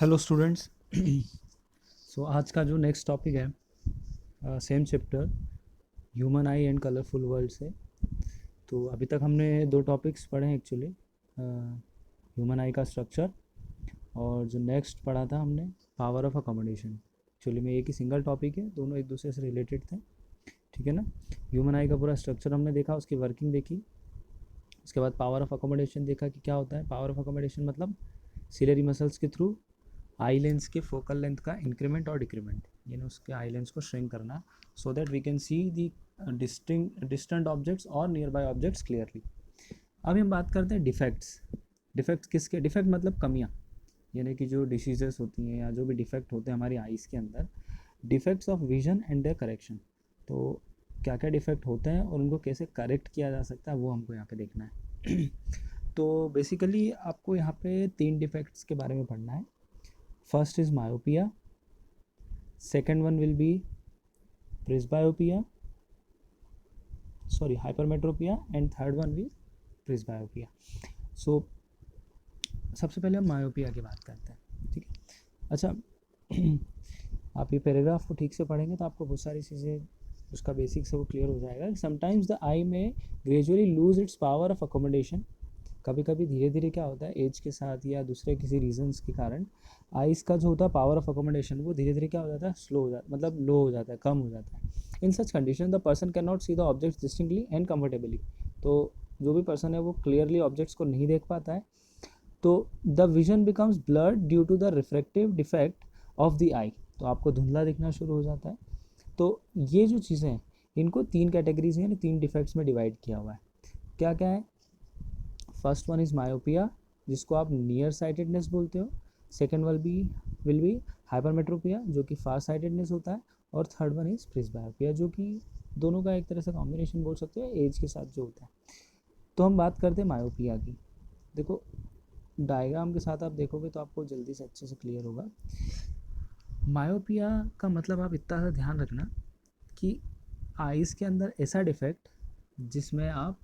Hello students. सो आज का जो नेक्स्ट टॉपिक है same chapter human I and colourful world से। तो अभी तक हमने दो टॉपिक्स पढ़े हैं एक्चुअली, ह्यूमन आई का स्ट्रक्चर और जो नेक्स्ट पढ़ा था हमने पावर ऑफ अकोमोडेशन। एक्चुअली में एक ही सिंगल टॉपिक है, दोनों एक दूसरे से रिलेटेड थे, ठीक है ना। ह्यूमन आई का पूरा स्ट्रक्चर हमने देखा, उसकी वर्किंग देखी, उसके बाद पावर ऑफ अकोमोडेशन देखा कि क्या होता है। पावर ऑफ अकोमोडेशन मतलब सिलरी मसल्स के थ्रू आई लेंस के फोकल लेंथ का इंक्रीमेंट और डिक्रीमेंट, यानी उसके आई लेंस को श्रिंक करना so that we can see the distant objects और नियर बाय ऑब्जेक्ट्स क्लियरली। अभी हम बात करते हैं डिफेक्ट्स। डिफेक्ट्स किसके? डिफेक्ट मतलब कमियाँ, यानी कि जो डिसीजेस होती हैं या जो भी डिफेक्ट होते हैं हमारी आइज़ के अंदर, defects of vision and their correction. तो क्या क्या डिफेक्ट होते हैं और उनको कैसे करेक्ट किया जा सकता है वो हमको यहाँ पे देखना है। तो बेसिकली आपको यहाँ पे 3 डिफेक्ट्स के बारे में पढ़ना है। First is myopia, second one will be hypermetropia, and third one will presbyopia. So सबसे पहले हम मायोपिया की बात करते हैं, ठीक है। अच्छा, आप ये पैराग्राफ को ठीक से पढ़ेंगे तो आपको बहुत सारी चीज़ें उसका बेसिक से वो क्लियर हो जाएगा। समटाइम्स द आई में gradually lose its power of accommodation. कभी कभी धीरे धीरे क्या होता है, एज के साथ या दूसरे किसी रीजंस के कारण आइज़ का जो होता है पावर ऑफ अकोमोडेशन वो धीरे धीरे क्या हो जाता है, स्लो हो जाता है, मतलब लो हो जाता है, कम हो जाता है। In such condition the person can not see the objects distinctly and comfortably. तो जो भी पर्सन है वो क्लियरली ऑब्जेक्ट्स को नहीं देख पाता है, तो the vision becomes blurred due to the refractive defect of the eye. तो आपको धुंधला दिखना शुरू हो जाता है। तो ये जो चीज़ें हैं इनको 3 कैटेगरीज यानी 3 डिफेक्ट्स में डिवाइड किया हुआ है। क्या क्या है? फर्स्ट वन इज़ मायोपिया, जिसको आप नियर साइटेडनेस बोलते हो। सेकेंड विल बी हाइपरमेट्रोपिया, जो कि फार साइटेडनेस होता है। और थर्ड वन इज़ प्रिस्बायोपिया, जो कि दोनों का एक तरह से कॉम्बिनेशन बोल सकते हो, एज के साथ जो होता है। तो हम बात करते हैं मायोपिया की। देखो डायग्राम के साथ आप देखोगे तो आपको जल्दी से अच्छे से क्लियर होगा। मायोपिया का मतलब आप इतना सा ध्यान रखना कि आइज़ के अंदर ऐसा डिफेक्ट जिसमें आप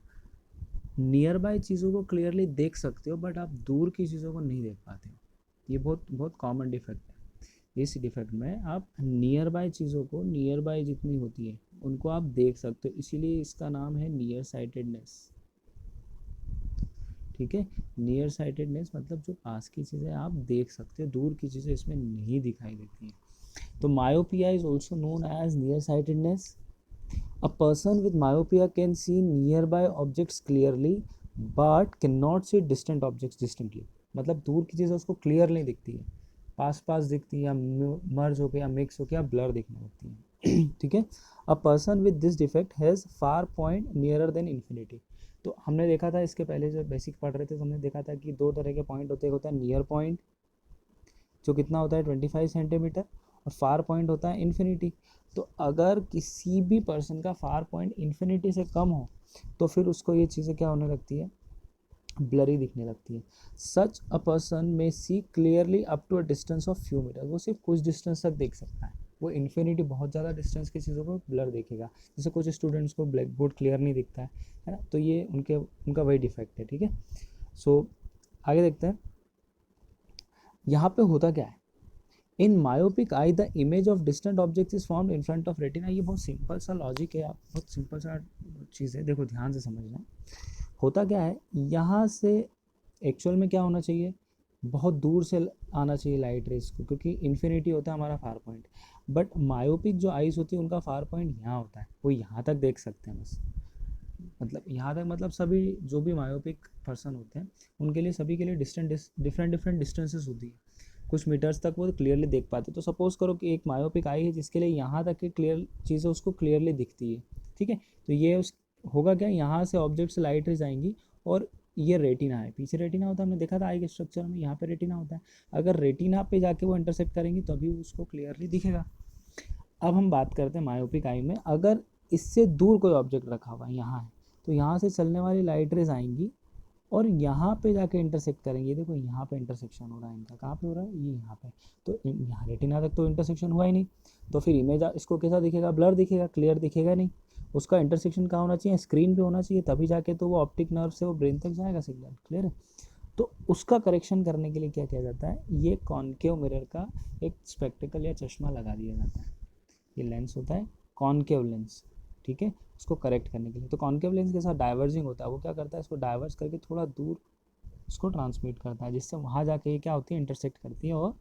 नियर बाय चीज़ों को क्लियरली देख सकते हो बट आप दूर की चीज़ों को नहीं देख पाते हो। ये बहुत बहुत कॉमन डिफेक्ट है। इस डिफेक्ट में आप नियर बाय चीज़ों को, नियर बाय जितनी होती है उनको आप देख सकते हो, इसीलिए इसका नाम है नियर साइटेडनेस, ठीक है। नियर साइटेडनेस मतलब जो पास की चीज़ें आप देख सकते हो, दूर की चीज़ें इसमें नहीं दिखाई देती हैं। तो myopia is also known as near sightedness. A person with myopia can see nearby objects clearly but cannot see distant objects distinctly। मतलब दूर की चीज़ें उसको क्लियर नहीं दिखती है, पास पास दिखती है या मर्ज होकर या मिक्स होकर या ब्लर दिखने लगती है। ठीक है। A person with this defect has far point nearer then infinity. तो हमने देखा था इसके पहले जब बेसिक पढ़ रहे थे तो हमने देखा था कि 2 तरह के पॉइंट होते हैं। होता है नियर पॉइंट जो कितना होता है 25 सेंटीमीटर, और फार पॉइंट होता है इन्फिनिटी। तो अगर किसी भी पर्सन का फार पॉइंट इन्फिनिटी से कम हो तो फिर उसको ये चीज़ें क्या होने लगती है, ब्लरी दिखने लगती है। सच a person may see clearly up to a distance of few metre. वो सिर्फ कुछ डिस्टेंस तक देख सकता है, वो इन्फिनिटी बहुत ज़्यादा डिस्टेंस की चीज़ों को ब्लर देखेगा। जैसे कुछ स्टूडेंट्स को ब्लैक बोर्ड क्लियर नहीं दिखता है ना, तो ये उनका वही डिफेक्ट है, ठीक है। सो आगे देखते हैं यहाँ पे होता क्या है। In myopic eye the image of distant object is formed in front of retina. ये बहुत सिंपल सा लॉजिक है, आप बहुत सिंपल सा चीज़ है, देखो ध्यान से समझना। होता क्या है, यहाँ से एक्चुअल में क्या होना चाहिए, बहुत दूर से आना चाहिए लाइट रेस को, क्योंकि इन्फिनिटी होता है हमारा फार पॉइंट। बट मायोपिक जो आइज होती है उनका फार पॉइंट यहाँ होता है, वो यहाँ तक देख सकते हैं बस। मतलब यहाँ तक मतलब सभी जो भी मायोपिक पर्सन होते हैं उनके लिए, सभी के लिए डिफरेंट डिस्टेंसेस होती है, कुछ मीटर्स तक वो क्लियरली देख पाते। तो सपोज करो कि एक मायोपिक आई है जिसके लिए यहाँ तक की क्लियर चीज़ें उसको क्लियरली दिखती है, ठीक है। तो ये उस होगा क्या, यहाँ से ऑब्जेक्ट से लाइट रेज आएंगी और ये रेटिना है, पीछे रेटिना होता है, हमने देखा था आई के स्ट्रक्चर में, यहाँ पे रेटिना होता है। अगर रेटिना पे जाके वो इंटरसेक्ट करेंगी तभी उसको क्लियरली दिखेगा। अब हम बात करते हैं मायोपिक आई में, अगर इससे दूर कोई ऑब्जेक्ट रखा हुआ है, यहाँ है, तो यहाँ से चलने वाली लाइट रेज आएंगी और यहाँ पे जाके इंटरसेक्ट करेंगे। देखो यहाँ पे इंटरसेक्शन हो रहा है इनका, कहाँ पे हो रहा है, ये यहाँ पे। तो यहाँ रेटिना तक तो इंटरसेक्शन हुआ ही नहीं, तो फिर इमेज इसको कैसा दिखेगा, ब्लर दिखेगा, क्लियर दिखेगा नहीं। उसका इंटरसेक्शन कहाँ होना चाहिए, स्क्रीन पे होना चाहिए, तभी जाके तो वो ऑप्टिक नर्व से वो ब्रेन तक जाएगा सिग्नल, क्लियर है। तो उसका करेक्शन करने के लिए क्या किया जाता है, ये कॉनकेव मिरर का एक स्पेक्टिकल या चश्मा लगा दिया जाता है। ये लेंस होता है कॉनकेव लेंस, ठीक है, उसको करेक्ट करने के लिए। तो कॉनकेव लेंस के साथ डाइवर्जिंग होता है, वो क्या करता है, इसको डाइवर्स करके थोड़ा दूर उसको ट्रांसमिट करता है, जिससे वहाँ जाके ये क्या होती है, इंटरसेक्ट करती है और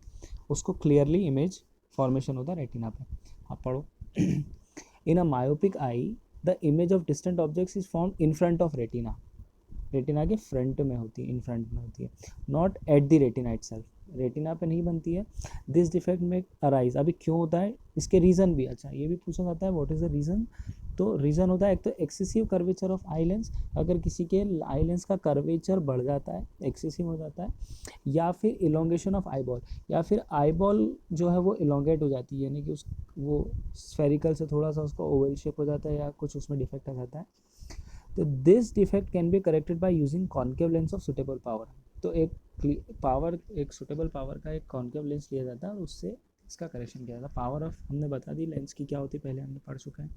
उसको क्लियरली इमेज फॉर्मेशन होता है रेटिना पे। आप पढ़ो। In a myopic eye the image of distant objects is form in front of retina, retina के फ्रंट में होती है, इन फ्रंट में होती है, not at the retina itself, retina पे नहीं बनती है। दिस डिफेक्ट में अराइज, अभी क्यों होता है, इसके रीज़न भी, अच्छा ये भी पूछा जाता है व्हाट इज़ द रीज़न। तो रीज़न होता है एक तो excessive curvature of eye lens, अगर किसी के आई लेंस का कर्वेचर बढ़ जाता है, एक्सेसिव हो जाता है, या फिर इलोंगेशन ऑफ आई बॉल, या फिर आई बॉल जो है वो इलोंगेट हो जाती है, यानी कि उस वो स्फेरिकल से थोड़ा सा उसका ओवल शेप हो जाता है या कुछ उसमें डिफेक्ट आ जाता है। तो this defect can be corrected by using concave lens of suitable power. तो एक सुटेबल पावर का एक कॉनकेव लेंस लिया जाता है और उससे इसका करेक्शन किया जाता है। पावर ऑफ हमने बता दी लेंस की क्या होती है, पहले हमने पढ़ चुका है,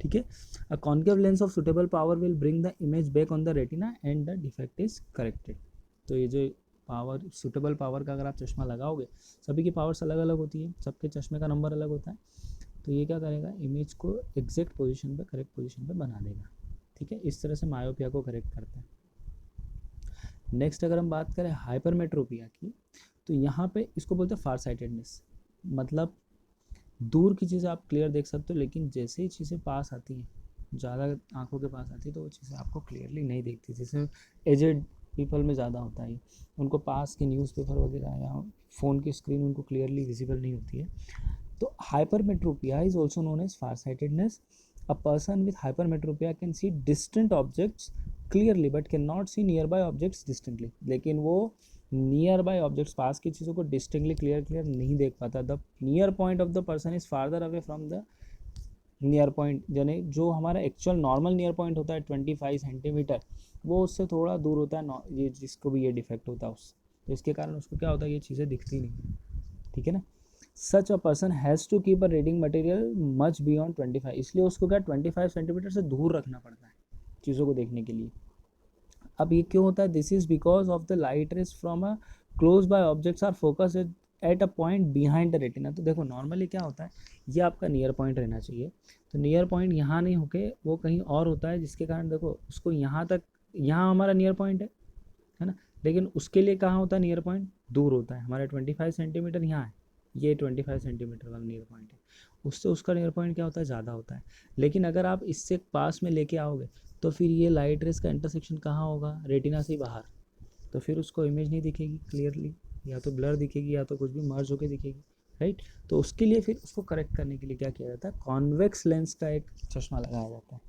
ठीक है। A concave lens of suitable power will bring the image back on the retina and the defect is corrected. तो ये जो पावर, सुटेबल पावर का अगर आप चश्मा लगाओगे, सभी की पावर्स अलग अलग होती है, सबके चश्मे का नंबर अलग होता है, तो ये क्या करेगा, इमेज को एग्जैक्ट पोजीशन पे, करेक्ट पोजीशन पे बना देगा, ठीक है। इस तरह से मायोपिया को करेक्ट करता है। नेक्स्ट अगर हम बात करें हाइपरमेट्रोपिया की, तो यहाँ पे इसको बोलते हैं फार साइटेडनेस, मतलब दूर की चीज़ें आप क्लियर देख सकते हो, लेकिन जैसे ही चीज़ें पास आती हैं, ज़्यादा आंखों के पास आती है, तो वो चीज़ें आपको क्लियरली नहीं दिखती। जैसे एजेड पीपल में ज़्यादा होता है, उनको पास के न्यूज़पेपर वगैरह या फ़ोन की स्क्रीन उनको क्लियरली विजिबल नहीं होती है। तो hypermetropia is also known as farsightedness. A person with hypermetropia can see distant objects clearly but cannot see nearby objects distinctly. लेकिन वो नियर बाय ऑब्जेक्ट्स, पास की चीज़ों को डिस्टिंक्टली क्लियर नहीं देख पाता। The near point of the person is farther away from the near point, यानी जो हमारा एक्चुअल नॉर्मल नियर पॉइंट होता है 25 सेंटीमीटर, वो उससे थोड़ा दूर होता है, ये जिसको भी ये डिफेक्ट होता है उससे, तो इसके कारण उसको क्या होता है, ये चीज़ें दिखती नहीं, ठीक है ना। Such a person has to keep a reading material much beyond 25, इसलिए उसको क्या 25 सेंटीमीटर से दूर रखना पड़ता है चीज़ों को देखने के लिए। अब ये क्यों होता है, this is because of the light rays from a close by objects are focus at a point behind the retina. तो देखो नॉर्मली क्या होता है, ये आपका नियर पॉइंट रहना चाहिए, तो नियर पॉइंट यहाँ नहीं होके वो कहीं और होता है, जिसके कारण देखो उसको यहाँ तक, यहाँ हमारा नियर पॉइंट है ना, लेकिन उसके लिए कहाँ होता है नियर पॉइंट, दूर होता है, हमारा 25 सेंटीमीटर यहाँ है, ये 25 सेंटीमीटर वाला नियर पॉइंट है, उससे उसका नियर पॉइंट क्या होता है, ज़्यादा होता है। लेकिन अगर आप इससे पास में लेके आओगे, तो फिर ये लाइट रेस का इंटरसेक्शन कहाँ होगा, रेटिना से बाहर, तो फिर उसको इमेज नहीं दिखेगी क्लियरली, या तो ब्लर दिखेगी या तो कुछ भी मर्ज होकर दिखेगी, राइट। तो उसके लिए फिर उसको करेक्ट करने के लिए क्या किया जाता है, कॉन्वेक्स लेंस का एक चश्मा लगाया जाता है,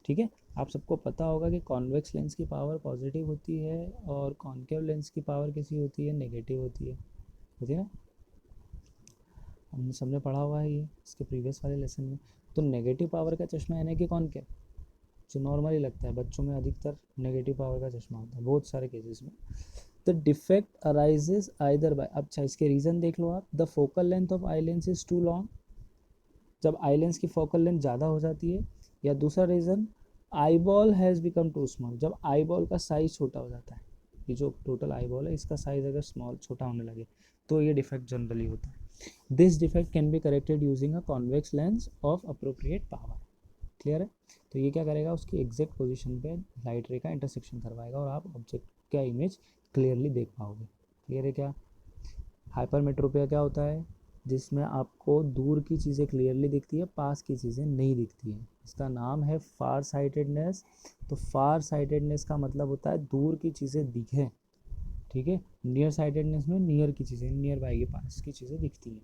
ठीक है। आप सबको पता होगा कि कॉन्वेक्स लेंस की पावर पॉजिटिव होती है और कॉन्केव लेंस की पावर कैसी होती है, नेगेटिव होती है ना, हमने सबने पढ़ा हुआ है ये इसके प्रीवियस वाले लेसन में। तो नेगेटिव पावर का चश्मा यानी कि कॉन्केव, जो नॉर्मली लगता है बच्चों में, अधिकतर नेगेटिव पावर का चश्मा होता है बहुत सारे केसेस में। The defect arises either by, अच्छा इसके रीज़न देख लो आप, the focal length of eye lens is too long, जब आई लेंस की फोकल लेंथ ज़्यादा हो जाती है, या दूसरा reason eyeball has become too small, जब आई बॉल का साइज़ छोटा हो जाता है, ये जो टोटल आई बॉल है इसका साइज़ अगर स्मॉल छोटा होने लगे, तो ये डिफेक्ट जनरली होता है। This defect can be corrected using a convex lens of appropriate power, clear है। तो ये क्या करेगा, उसकी एग्जैक्ट पोजीशन पे लाइट रे का इंटरसेक्शन करवाएगा और आप ऑब्जेक्ट का इमेज क्लियरली देख पाओगे, क्लियर है क्या। हाइपरमेट्रोपिया क्या होता है, जिसमें आपको दूर की चीज़ें क्लियरली दिखती है, पास की चीज़ें नहीं दिखती हैं, इसका नाम है फार साइटेडनेस। तो फार साइटेडनेस का मतलब होता है दूर की चीज़ें दिखें, ठीक है। नियर साइटेडनेस में नियर की चीज़ें, नियर बाई के पास की चीज़ें दिखती हैं,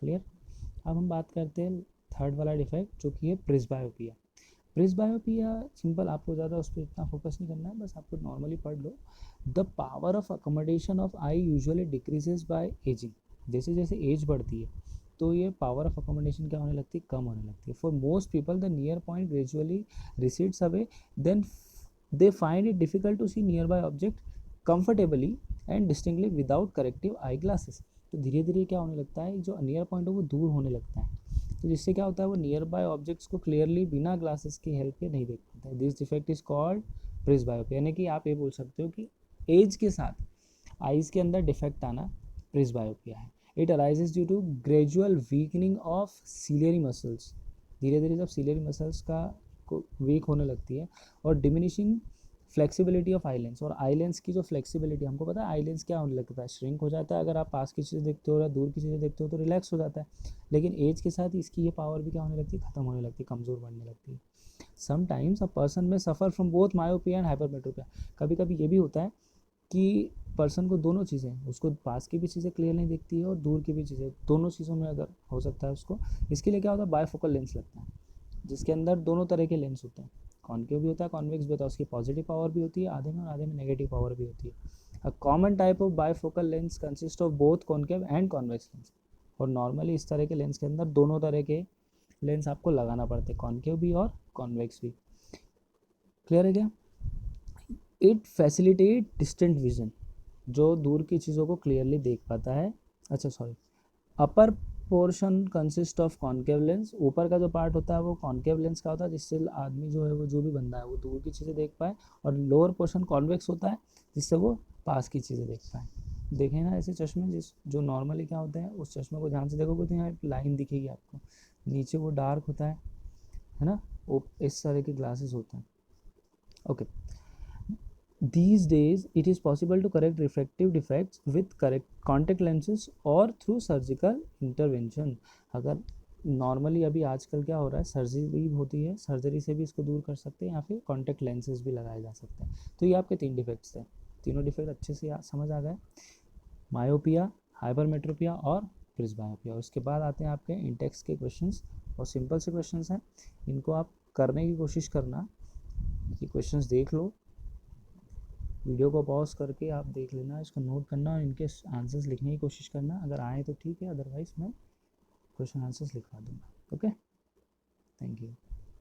क्लियर। अब हम बात करते हैं थर्ड वाला डिफेक्ट जो कि है प्रिस्बायोपिया। प्रिस्बायोपिया सिंपल, आपको ज़्यादा उस पर इतना फोकस नहीं करना है, बस आपको नॉर्मली पढ़ लो। The power of accommodation of eye usually decreases by ageing, जैसे जैसे एज बढ़ती है तो ये पावर ऑफ अकोमोडेशन क्या होने लगती है, कम होने लगती है। For most people the near point gradually recedes away, then they find it difficult to see nearby object comfortably and distinctly without corrective eye glasses. तो धीरे धीरे क्या होने लगता है, जो नियर पॉइंट है वो दूर होने लगता है, तो जिससे क्या होता है, वो नियर बाय ऑब्जेक्ट्स को क्लियरली बिना ग्लासेस की हेल्प के नहीं देख पाता है। दिस डिफेक्ट इज कॉल्ड प्रिस्बायोपिया, यानी कि आप ये बोल सकते हो कि एज के साथ आइज़ के अंदर डिफेक्ट आना प्रेसबायोपिया है। It arises due to gradual weakening of ciliary muscles, धीरे धीरे जब सीलियरी मसल्स का वीक होने लगती है, और डिमिनिशिंग फ्लेक्सिबिलिटी ऑफ आईलेंस, और आईलेंस की जो फ्लेक्सिबिलिटी, हमको पता है आईलेंस क्या होने लगता है, श्रिंक हो जाता है। अगर आप पास की चीज़ें देखते हो या दूर की चीज़ें देखते हो तो रिलैक्स हो जाता है, लेकिन एज के साथ इसकी ये पावर भी क्या होने लगती है, खत्म होने लगती है, कमज़ोर पड़ने लगती है। समटाइम्स अ पर्सन में suffer from both myopia and hypermetropia, कभी कभी ये भी होता है कि पर्सन को दोनों चीज़ें, उसको पास की भी चीज़ें क्लियर नहीं दिखती है और दूर की भी चीज़ें, दोनों चीज़ों में अगर हो सकता है उसको, इसके लिए क्या होता है, बायफोकल लेंस लगता है, जिसके अंदर दोनों तरह के लेंस होते हैं, कॉन्केव भी होता है, कॉन्वेक्स भी होता है, उसकी पॉजिटिव पावर भी होती है आधे में और आधे में नेगेटिव पावर भी होती है। A common type of bifocal lens consist of both concave and convex lens, और नॉर्मली इस तरह के लेंस के अंदर दोनों तरह के लेंस आपको लगाना पड़ते हैं, कॉन्केव भी और कॉन्वेक्स भी। क्लियर है क्या? इट फैसिलिटेट डिस्टेंट विजन, जो दूर की चीज़ों को क्लियरली देख पाता है। अच्छा sorry, upper portion consist of concave lens, ऊपर का जो पार्ट होता है वो कॉन्केव लेंस का होता है, जिससे आदमी जो है वो, जो भी बंदा है वो दूर की चीज़ें देख पाए, और लोअर पोर्शन कॉन्वेक्स होता है जिससे वो पास की चीज़ें देख पाए। देखें ना ऐसे चश्मे, जिस जो नॉर्मली क्या होते हैं, उस चश्मे को ध्यान से देखोगे तो यहाँ एक लाइन दिखेगी आपको, नीचे वो डार्क होता है ना, वो इस तरह के ग्लासेस होते हैं। Okay, these days it is possible to correct refractive defects with correct contact lenses or through surgical intervention। अगर नॉर्मली अभी आजकल क्या हो रहा है, सर्जरी होती है, सर्जरी से भी इसको दूर कर सकते हैं, या फिर कॉन्टैक्ट लेंसेज भी लगाए जा सकते हैं। तो ये आपके 3 डिफेक्ट्स हैं, तीनों डिफेक्ट अच्छे से समझ आ गए, मायोपिया, हाइपरमेट्रोपिया और प्रिस्बायोपिया। उसके बाद आते हैं आपके इंटेक्स के क्वेश्चंस, और सिंपल से क्वेश्चंस हैं, इनको आप करने की कोशिश करना, ये क्वेश्चंस देख लो, वीडियो को पॉज करके आप देख लेना, इसको नोट करना और इनके आंसर्स लिखने की कोशिश करना, अगर आए तो ठीक है, अदरवाइज़ मैं क्वेश्चन आंसर्स लिखवा दूँगा। Okay, thank you.